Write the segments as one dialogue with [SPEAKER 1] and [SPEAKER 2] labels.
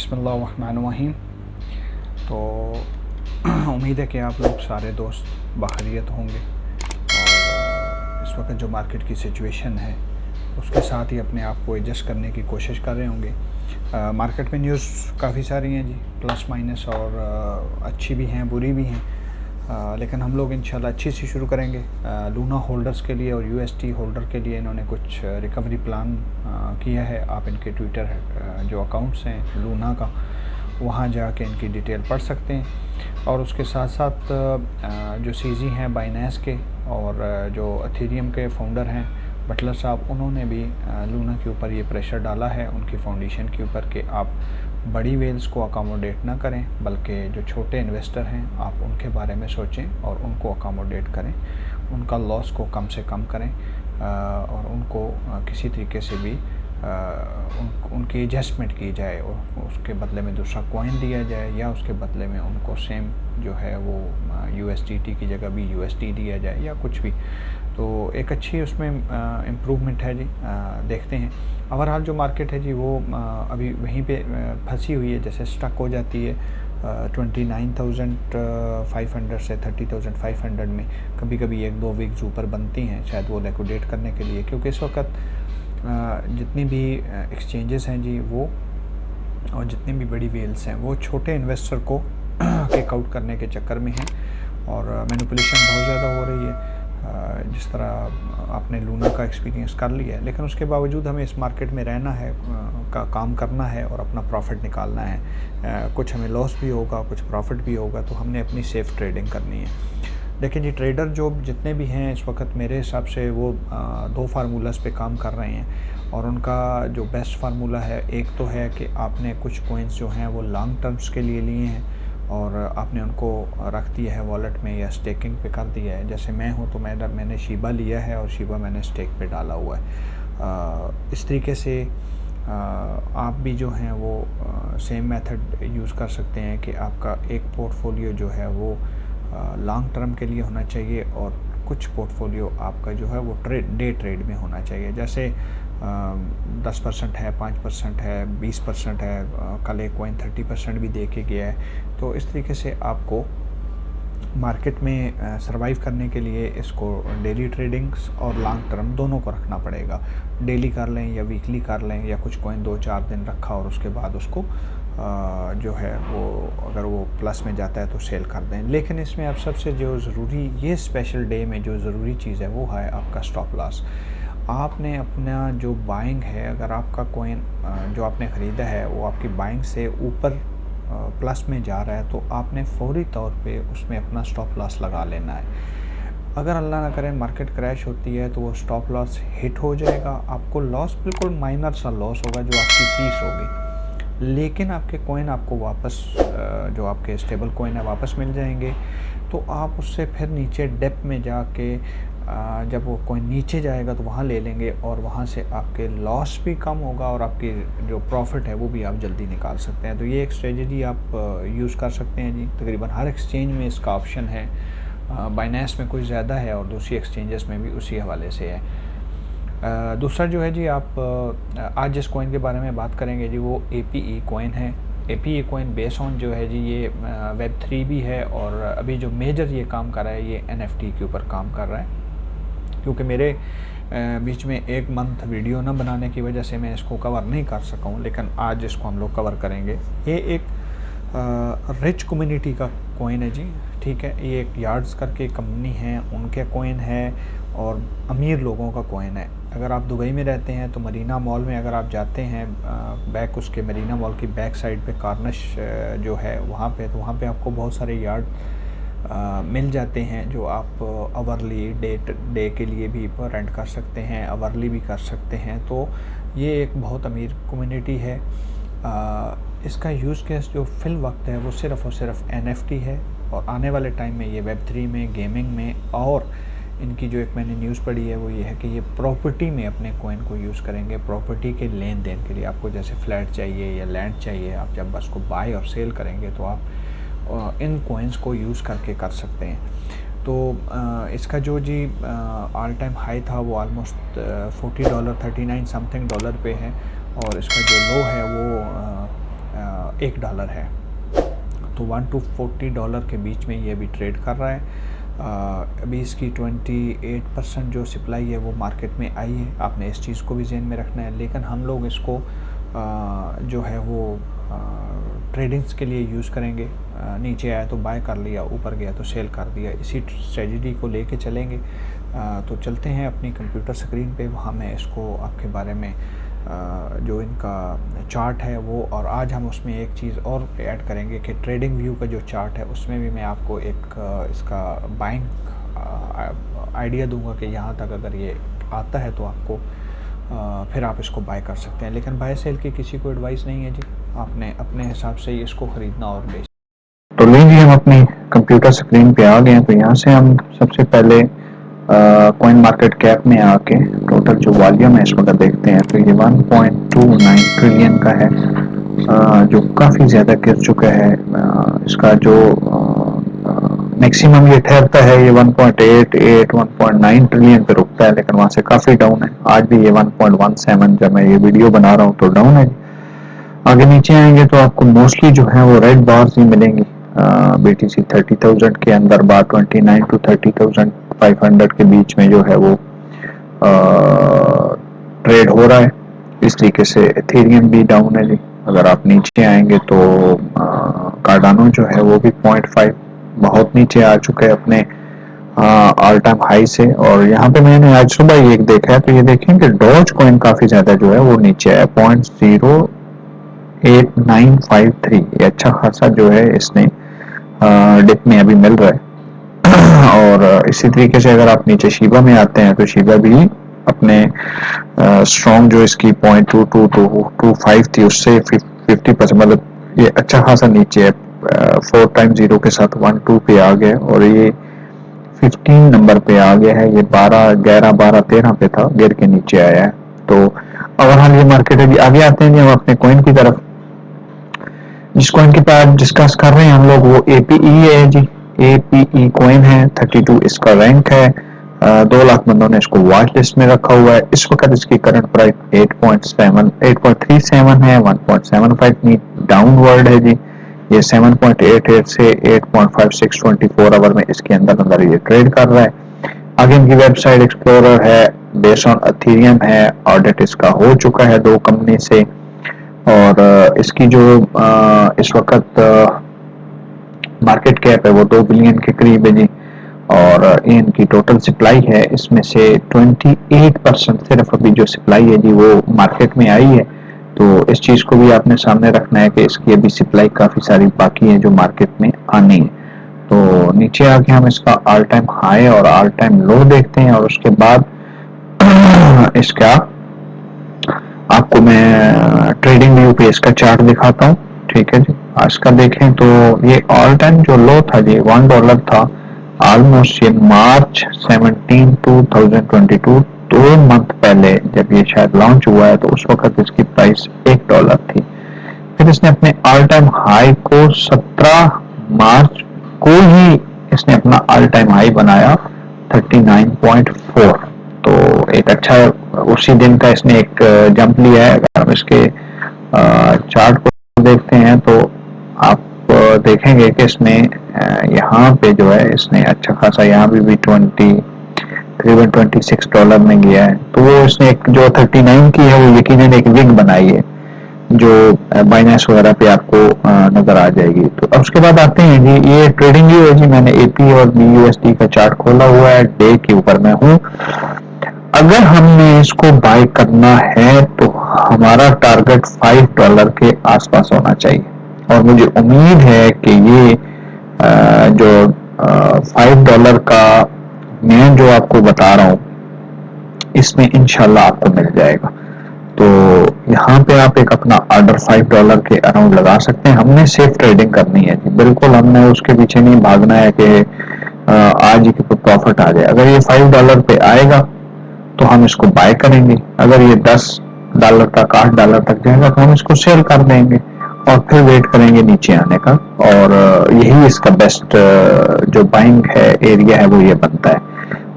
[SPEAKER 1] बिस्मिल्लाहिर्रहमानिर्रहीम। तो उम्मीद है कि आप लोग सारे दोस्त बखैरियत होंगे और इस वक्त जो मार्केट की सिचुएशन है उसके साथ ही अपने आप को एडजस्ट करने की कोशिश कर रहे होंगे। मार्केट में न्यूज़ काफ़ी सारी हैं जी, प्लस माइनस, और अच्छी भी हैं बुरी भी हैं। लेकिन हम लोग इंशाल्लाह अच्छी सी शुरू करेंगे। लूना होल्डर्स के लिए और यूएसटी होल्डर के लिए इन्होंने कुछ रिकवरी प्लान किया है। आप इनके ट्विटर जो अकाउंट्स हैं लूना का, वहाँ जाके इनकी डिटेल पढ़ सकते हैं। और उसके साथ साथ जो सीजी हैं बाइनेंस के और जो एथेरियम के फाउंडर हैं बटलर साहब, उन्होंने भी लूना के ऊपर ये प्रेशर डाला है उनकी फाउंडेशन के ऊपर कि आप बड़ी वेल्स को अकोमोडेट ना करें, बल्कि जो छोटे इन्वेस्टर हैं आप उनके बारे में सोचें और उनको अकोमोडेट करें, उनका लॉस को कम से कम करें और उनको किसी तरीके से भी उनकी एडजस्टमेंट की जाए और उसके बदले में दूसरा कॉइन दिया जाए, या उसके बदले में उनको सेम जो है वो यूएसडीटी की जगह भी यूएसडी दिया जाए, या कुछ भी। तो एक अच्छी उसमें इम्प्रूवमेंट है जी। देखते हैं। ओवरऑल जो मार्केट है जी वो अभी वहीं पे फंसी हुई है, जैसे स्टक हो जाती है 29,500 से 30,500 में। कभी कभी एक दो वीक्स ऊपर बनती हैं, शायद वो लिक्विडेट करने के लिए, क्योंकि इस वक्त जितनी भी एक्सचेंजेस हैं जी वो, और जितनी भी बड़ी वेल्स हैं वो छोटे इन्वेस्टर को किक आउट करने के चक्कर में हैं और मैनिपुलेशन बहुत ज़्यादा हो रही है। जिस तरह आपने लूना का एक्सपीरियंस कर लिया है, लेकिन उसके बावजूद हमें इस मार्केट में रहना है, काम करना है और अपना प्रॉफिट निकालना है। कुछ हमें लॉस भी होगा, कुछ प्रॉफिट भी होगा, तो हमने अपनी सेफ़ ट्रेडिंग करनी है। देखिए जी, ट्रेडर जो जितने भी हैं इस वक्त मेरे हिसाब से वो दो फार्मूलाज पे काम कर रहे हैं, और उनका जो बेस्ट फार्मूला है, एक तो है कि आपने कुछ कॉइन्स जो हैं वो लॉन्ग टर्म्स के लिए लिए हैं और आपने उनको रख दिया है वॉलेट में या स्टेकिंग पे कर दिया है। जैसे मैं हूँ तो मैंने शीबा लिया है और शीबा मैंने स्टेक पे डाला हुआ है। इस तरीके से आप भी जो हैं वो सेम मेथड यूज़ कर सकते हैं कि आपका एक पोर्टफोलियो जो है वो लॉन्ग टर्म के लिए होना चाहिए और कुछ पोर्टफोलियो आपका जो है वो डे ट्रेड में होना चाहिए। जैसे 10% है, 5% है, 20% है, कल एक कॉइन 30% भी दे के गया है। तो इस तरीके से आपको मार्केट में सरवाइव करने के लिए इसको डेली ट्रेडिंग्स और लॉन्ग टर्म दोनों को रखना पड़ेगा। डेली कर लें या वीकली कर लें, या कुछ कॉइन 2-4 दिन रखा और उसके बाद उसको जो है वो अगर वो प्लस में जाता है तो सेल कर दें। लेकिन इसमें अब सबसे जो ज़रूरी, ये स्पेशल डे में जो ज़रूरी चीज़ है वो है आपका स्टॉप लॉस। आपने अपना जो बाइंग है, अगर आपका कॉइन जो आपने ख़रीदा है वो आपकी बाइंग से ऊपर प्लस में जा रहा है, तो आपने फौरी तौर पे उसमें अपना स्टॉप लॉस लगा लेना है। अगर अल्लाह ना करे मार्केट क्रैश होती है तो वो स्टॉप लॉस हिट हो जाएगा, आपको लॉस बिल्कुल माइनर सा लॉस होगा जो आपकी फ़ीस होगी, लेकिन आपके कॉइन आपको वापस जो आपके स्टेबल कॉइन है वापस मिल जाएंगे। तो आप उससे फिर नीचे डेप्थ में जाके जब वो कॉइन नीचे जाएगा तो वहाँ ले लेंगे, और वहाँ से आपके लॉस भी कम होगा और आपकी जो प्रॉफिट है वो भी आप जल्दी निकाल सकते हैं। तो ये एक स्ट्रेटजी आप यूज़ कर सकते हैं जी। तकरीबन हर एक्सचेंज में इसका ऑप्शन है। बाइनेंस में कुछ ज़्यादा है और दूसरी एक्सचेंजेस में भी उसी हवाले से है। दूसरा जो है जी, आप आज जिस कॉइन के बारे में बात करेंगे जी वो APE कॉइन है। APE कॉइन बेस ऑन जो है जी ये Web3 भी है, और अभी जो मेजर ये काम कर रहा है ये NFT के ऊपर काम कर रहा है। क्योंकि मेरे बीच में एक मंथ वीडियो न बनाने की वजह से मैं इसको कवर नहीं कर सका हूँ, लेकिन आज इसको हम लोग कवर करेंगे। ये एक रिच कम्युनिटी का कॉइन है जी, ठीक है। ये एक यार्ड्स करके कंपनी है, उनके कॉइन है और अमीर लोगों का कॉइन है। अगर आप दुबई में रहते हैं तो मरीना मॉल में अगर आप जाते हैं, बैक उसके मरीना मॉल की बैक साइड पे कार्निश जो है वहाँ पे, तो वहाँ पे आपको बहुत सारे यार्ड मिल जाते हैं जो आप आवरली डे के लिए भी रेंट कर सकते हैं, आवरली भी कर सकते हैं। तो ये एक बहुत अमीर कम्युनिटी है। इसका यूज़ केस जो फिल वक्त है वो सिर्फ़ और सिर्फ NFT है, और आने वाले टाइम में ये Web3 में, गेमिंग में, और इनकी जो एक मैंने न्यूज़ पढ़ी है वो ये है कि ये प्रॉपर्टी में अपने कॉइन को यूज़ करेंगे, प्रॉपर्टी के लेन देन के लिए। आपको जैसे फ्लैट चाहिए या लैंड चाहिए, आप जब बस को बाय और सेल करेंगे तो आप इन कॉइन्स को यूज़ करके कर सकते हैं। तो इसका जो जी ऑल टाइम हाई था वो ऑलमोस्ट $40, 39 समथिंग डॉलर पे है, और इसका जो लो है वो $1 है। तो $1 to $40 के बीच में ये अभी ट्रेड कर रहा है। अभी इसकी 28% जो सप्लाई है वो मार्केट में आई है। आपने इस चीज़ को भी ज़हन में रखना है। लेकिन हम लोग इसको जो है वो ट्रेडिंग्स के लिए यूज़ करेंगे। नीचे आया तो बाय कर लिया, ऊपर गया तो सेल कर दिया, इसी स्ट्रेटजी को लेके चलेंगे। तो चलते हैं अपनी कंप्यूटर स्क्रीन पे, वहाँ मैं इसको आपके बारे में जो इनका चार्ट है वो, और आज हम उसमें एक चीज़ और ऐड करेंगे कि ट्रेडिंग व्यू का जो चार्ट है उसमें भी मैं आपको एक इसका बाइंग आइडिया दूंगा कि यहाँ तक अगर ये आता है तो आपको फिर आप इसको बाय कर सकते हैं। लेकिन बाय सेल की किसी को एडवाइस नहीं है जी, आपने अपने हिसाब से ही इसको ख़रीदना और बेच।
[SPEAKER 2] तो लीजिए हम अपनी कंप्यूटर स्क्रीन पे आ गए हैं। तो यहाँ से हम सबसे पहले कॉइन मार्केट कैप में आके टोटल जो वॉल्यूम है इस वक्त देखते हैं। तो ये 1.29 ट्रिलियन का है, जो काफ़ी ज़्यादा गिर चुका है। इसका जो मैक्सिमम ये ठहरता है ये 1.88 1.9 ट्रिलियन पे रुकता है, लेकिन वहाँ से काफ़ी डाउन है। आज भी ये 1.17 जब मैं ये वीडियो बना रहा हूँ तो डाउन है। आगे नीचे आएंगे तो आपको मोस्टली जो है वो रेड बार्स ही मिलेंगी। BTC 30,000 के अंदर बार 29 to 30,500 के बीच में जो है वो ट्रेड हो रहा है। इस तरीके से एथेरियम भी डाउन है जी। अगर आप नीचे आएंगे तो कार्डानो जो है वो भी 0.5 बहुत नीचे आ चुका है अपने ऑल टाइम हाई से। और यहाँ पे मैंने आज सुबह ही एक देखा है, तो ये देखें कि डॉज कॉइन काफी ज्यादा जो है वो नीचे आया 0.08953। ये अच्छा खासा जो है इसने डिप में अभी मिल रहा है। और इसी तरीके से अगर आप नीचे शिबा में आते हैं तो शिबा भी अपने स्ट्रॉन्ग जो इसकी 0.2225 थी उससे 50%, मतलब ये अच्छा खासा नीचे है। 4 टाइम 0 के साथ 1-2 पे आ गया और ये 15 नंबर पे आ गया है। ये 12, 11, 12, 13 पे था, गिर के नीचे आया है। तो ओवरऑल ये मार्केट है। आगे आते हैं जी हम अपने कॉइन की तरफ। जिस कॉइन के पास डिस्कस कर रहे हैं हम लोग वो APE है जी। APE कॉइन है, 32 इसका रैंक है। 2 लाख बंदों ने इसको वॉच लिस्ट में रखा हुआ है। इस वक्त इसकी करंट प्राइस 8.37 है। 1.75 डाउनवर्ड है जी। ये 7.88 से 8.56 24 आवर में इसके अंदर ये ट्रेड कर रहा है। आगे इनकी वेबसाइट एक्सप्लोरर है, बेस्ड ऑन एथेरियम है, ऑडिट इसका हो चुका है 2 कंपनी से। और इसकी जो इस वक्त मार्केट कैप है वो 2 बिलियन के करीब है जी। और इनकी टोटल सप्लाई है, इसमें से 28% सिर्फ अभी जो सप्लाई है जी वो मार्केट में आई है। तो इस चीज़ को भी आपने सामने रखना है कि इसकी अभी सप्लाई काफ़ी सारी बाकी है जो मार्केट में आनी है। तो नीचे आके हम इसका ऑल टाइम हाई और ऑल टाइम लो देखते हैं और उसके बाद इसका आपको मैं ट्रेडिंग व्यू पे इसका चार्ट दिखाता हूँ। ठीक है जी। आज का देखें तो ये ऑल टाइम जो लो था जी $1 था। ऑलमोस्ट ये मार्च 17 2022 2 मंथ पहले जब ये शायद लॉन्च हुआ है तो उस वक्त इसकी प्राइस $1 थी। फिर इसने अपने ऑल टाइम हाई को 17 मार्च को ही इसने अपना ऑल टाइम हाई बनाया 39.4। तो एक अच्छा उसी दिन का इसने एक जंप लिया है। अगर हम इसके चार्ट को देखते हैं तो आप देखेंगे कि इसने यहाँ पे जो है इसने अच्छा खासा यहाँ भी तकरीबन $26 में गया है। तो वो इसने एक जो 39 की है वो यकीनन एक विग बनाई है जो बाइनेंस वगैरह पे आपको नजर आ जाएगी। तो अब उसके बाद आते हैं जी, ये ट्रेडिंग व्यू है जी। मैंने AP और BUSD का चार्ट खोला हुआ है, डे के ऊपर मैं हूँ। अगर हमने इसको बाय करना है तो हमारा टारगेट $5 के आसपास होना चाहिए। और मुझे उम्मीद है कि ये जो $5 का मैं जो आपको बता रहा हूँ इसमें इंशाल्लाह आपको मिल जाएगा। तो यहाँ पे आप एक अपना ऑर्डर $5 के अराउंड लगा सकते हैं। हमने सेफ ट्रेडिंग करनी है जी, बिल्कुल हमने उसके पीछे नहीं भागना है कि आज ही प्रॉफिट आ जाए। अगर ये $5 पे आएगा तो हम इसको बाय करेंगे। अगर ये $10 तक $8 तक जाएगा तो हम इसको सेल कर देंगे और फिर वेट करेंगे नीचे आने का। और यही इसका बेस्ट जो बाइंग है एरिया है वो ये बनता है।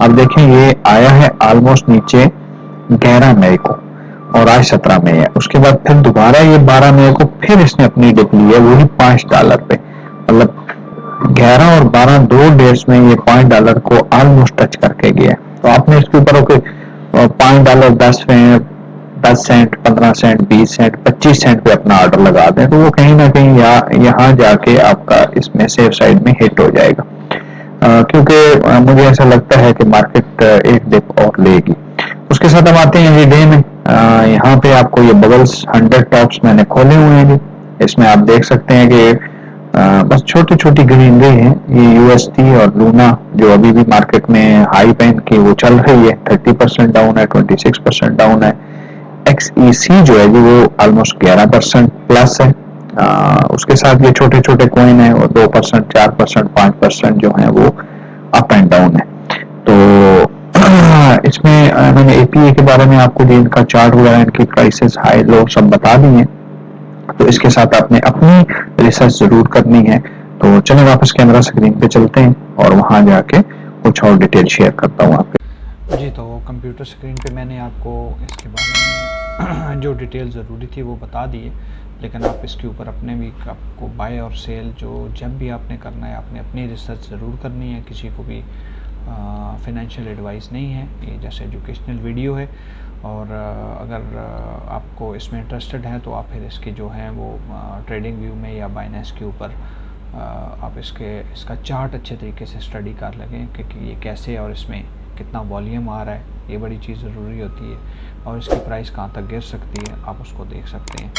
[SPEAKER 2] अब देखें ये आया है ऑलमोस्ट नीचे 11 मई को और आज 17 मई है। उसके बाद फिर दोबारा ये 12 मई को फिर इसने अपनी डिप ली है, वही $5 पे। मतलब 11 और 12 दो डेट्स में ये $5 को ऑलमोस्ट टच करके गया। तो आपने इसके ऊपर okay $5 10 cent 15 cent 20 cent 25 cent पे अपना ऑर्डर लगा दें, तो वो कहीं ना कहीं यहाँ जाके आपका इसमें सेफ साइड में हिट हो जाएगा। क्योंकि मुझे ऐसा लगता है कि मार्केट एक डिप और लेगी। उसके साथ हम आते हैं जी डे में। यहाँ पे आपको ये बबल्स 100 टॉप्स मैंने खोले हुए हैं जी। इसमें आप देख सकते हैं कि बस छोटी छोटी ग्रीनरी है। ये यूएसटी और लूना जो अभी भी मार्केट में हाई पेन की वो चल रही है, 30% डाउन है, 26% डाउन है। XEC जो है जी वो ऑलमोस्ट 11% प्लस है। उसके साथ ये छोटे छोटे कॉइन है वो 2% 4% 5% जो है वो अप एंड डाउन है। तो इसमें मैंने APA के बारे में आपको जो इनका चार्ट वगैरह इनकी प्राइसेस हाई लो सब बता दी है। तो इसके साथ आपने अपनी रिसर्च जरूर करनी है। तो चलिए वापस कैमरा स्क्रीन पे चलते हैं और वहां जाके कुछ और डिटेल शेयर करता हूँ आपके।
[SPEAKER 1] जी, तो कंप्यूटर स्क्रीन पे मैंने आपको इसके बारे में जो डिटेल ज़रूरी थी वो बता दी है, लेकिन आप इसके ऊपर अपने भी आपको बाय और सेल जो जब भी आपने करना है आपने अपनी रिसर्च ज़रूर करनी है। किसी को भी फाइनेंशियल एडवाइस नहीं है, ये जैसे एजुकेशनल वीडियो है। और अगर आपको इसमें इंटरेस्टेड है तो आप फिर इसके जो हैं वो ट्रेडिंग व्यू में या बाइनेंस के ऊपर आप इसका चार्ट अच्छे तरीके से स्टडी कर लगें कि ये कैसे और इसमें कितना वॉल्यूम आ रहा है, ये बड़ी चीज़ ज़रूरी होती है। और इसकी प्राइस कहाँ तक गिर सकती है आप उसको देख सकते हैं।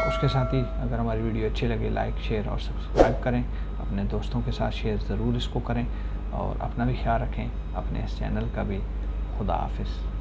[SPEAKER 1] उसके साथ ही अगर हमारी वीडियो अच्छी लगे लाइक शेयर और सब्सक्राइब करें, अपने दोस्तों के साथ शेयर ज़रूर इसको करें और अपना भी ख्याल रखें, अपने इस चैनल का भी। खुदा हाफिज़।